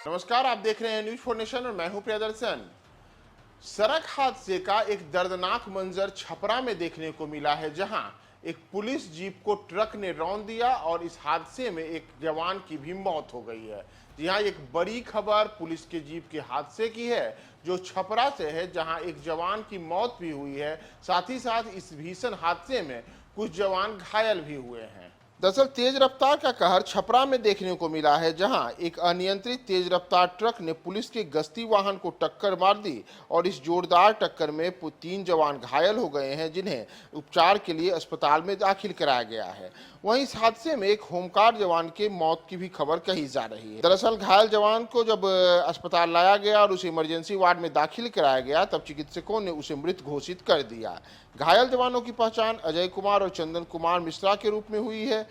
नमस्कार, आप देख रहे हैं न्यूज फॉर नेशन और मैं हूं प्रियदर्शन। सड़क हादसे का एक दर्दनाक मंजर छपरा में देखने को मिला है, जहां एक पुलिस जीप को ट्रक ने रौंद दिया और इस हादसे में एक जवान की भी मौत हो गई है। जी हां, एक बड़ी खबर पुलिस के जीप के हादसे की है, जो छपरा से है, जहां एक जवान की मौत भी हुई है। साथ ही साथ इस भीषण हादसे में कुछ जवान घायल भी हुए हैं। दरअसल तेज रफ्तार का कहर छपरा में देखने को मिला है, जहां एक अनियंत्रित तेज रफ्तार ट्रक ने पुलिस के गश्ती वाहन को टक्कर मार दी और इस जोरदार टक्कर में 3 जवान घायल हो गए हैं, जिन्हें उपचार के लिए अस्पताल में दाखिल कराया गया है। वहीं इस हादसे में एक होमगार्ड जवान के मौत की भी खबर कही जा रही है। दरअसल घायल जवान को जब अस्पताल लाया गया और उसे इमरजेंसी वार्ड में दाखिल कराया गया, तब चिकित्सकों ने उसे मृत घोषित कर दिया। घायल जवानों की पहचान अजय कुमार और चंदन कुमार मिश्रा के रूप में हुई है।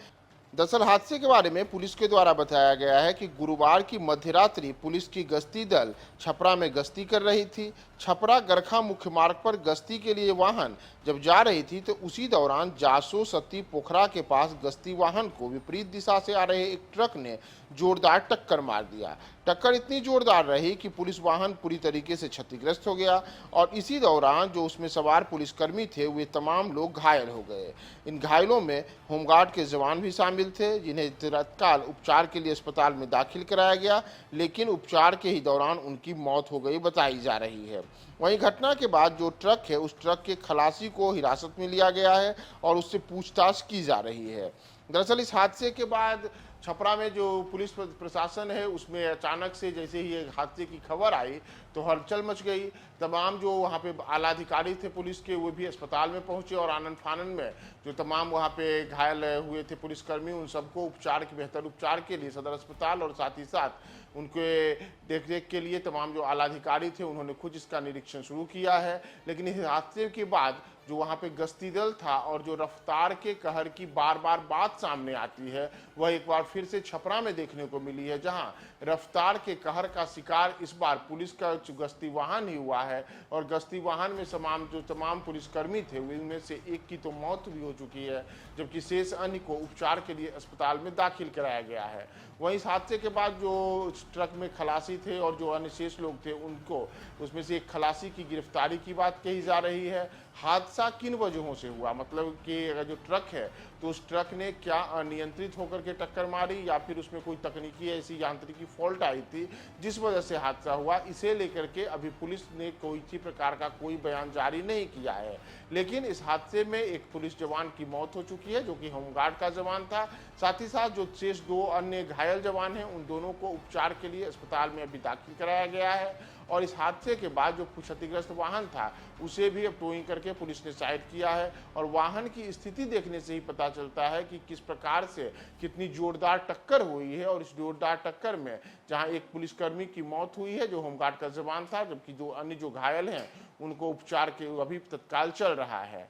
दरअसल हादसे के बारे में पुलिस के द्वारा बताया गया है कि गुरुवार की मध्यरात्रि पुलिस की गश्ती दल छपरा में गश्ती कर रही थी। छपरा गरखा मुख्य मार्ग पर गश्ती के लिए वाहन जब जा रही थी, तो उसी दौरान जासो सती पोखरा के पास गश्ती वाहन को विपरीत दिशा से आ रहे एक ट्रक ने जोरदार टक्कर मार दिया। टक्कर इतनी जोरदार रही कि पुलिस वाहन पूरी तरीके से क्षतिग्रस्त हो गया और इसी दौरान जो उसमें सवार पुलिसकर्मी थे, वे तमाम लोग घायल हो गए। इन घायलों में होमगार्ड के जवान भी शामिल थे, जिन्हें तत्काल उपचार के लिए अस्पताल में दाखिल कराया गया, लेकिन उपचार के ही दौरान उनकी मौत हो गई बताई जा रही है। वहीं घटना के बाद जो ट्रक है, उस ट्रक के खलासी को हिरासत में लिया गया है और उससे पूछताछ की जा रही है। दरअसल इस हादसे के बाद छपरा में जो पुलिस प्रशासन है, उसमें अचानक से जैसे ही एक हादसे की खबर आई तो हलचल मच गई। तमाम जो वहाँ पे आला अधिकारी थे पुलिस के, वो भी अस्पताल में पहुंचे और आनन फानन में जो तमाम वहाँ पे घायल हुए थे पुलिसकर्मी, उन सबको बेहतर उपचार के लिए सदर अस्पताल और साथ ही साथ उनके देखरेख के लिए तमाम जो आला अधिकारी थे, उन्होंने खुद इसका निरीक्षण शुरू किया है। लेकिन इस हादसे के बाद जो वहाँ पे गश्ती दल था और जो रफ्तार के कहर की बार बार बात सामने आती है, वह एक बार फिर से छपरा में देखने को मिली है, जहाँ रफ्तार के कहर का शिकार इस बार पुलिस का गश्ती वाहन ही हुआ है और गश्ती वाहन में तमाम पुलिसकर्मी थे, उनमें से एक की तो मौत भी हो चुकी है, जबकि शेष अन्य को उपचार के लिए अस्पताल में दाखिल कराया गया है। वहीं इस हादसे के बाद जो ट्रक में खलासी थे और जो अन्य शेष लोग थे, उनको उसमें से एक खलासी की गिरफ्तारी की बात कही जा रही है। हादसा किन वजहों से हुआ, मतलब कि अगर जो ट्रक है तो उस ट्रक ने क्या अनियंत्रित होकर के टक्कर मारी या फिर उसमें कोई तकनीकी ऐसी यांत्रिकी फॉल्ट आई थी जिस वजह से हादसा हुआ, इसे लेकर के अभी पुलिस ने कोई प्रकार का कोई बयान जारी नहीं किया है। लेकिन इस हादसे में एक पुलिस जवान की मौत हो चुकी है, जो कि होमगार्ड का जवान था। साथ ही साथ जो शेष 2 अन्य घायल जवान हैं, उन दोनों को उपचार के लिए अस्पताल में अभी दाखिल कराया गया है और इस हादसे के बाद जो क्षतिग्रस्त वाहन था, उसे भी अब टोइंग करके पुलिस ने साइड किया है और वाहन की स्थिति देखने से ही पता चलता है कि किस प्रकार से कितनी जोरदार टक्कर हुई है। और इस जोरदार टक्कर में जहां एक पुलिसकर्मी की मौत हुई है जो होमगार्ड का जवान था, जबकि 2 अन्य जो घायल हैं उनको उपचार के अभी तत्काल चल रहा है।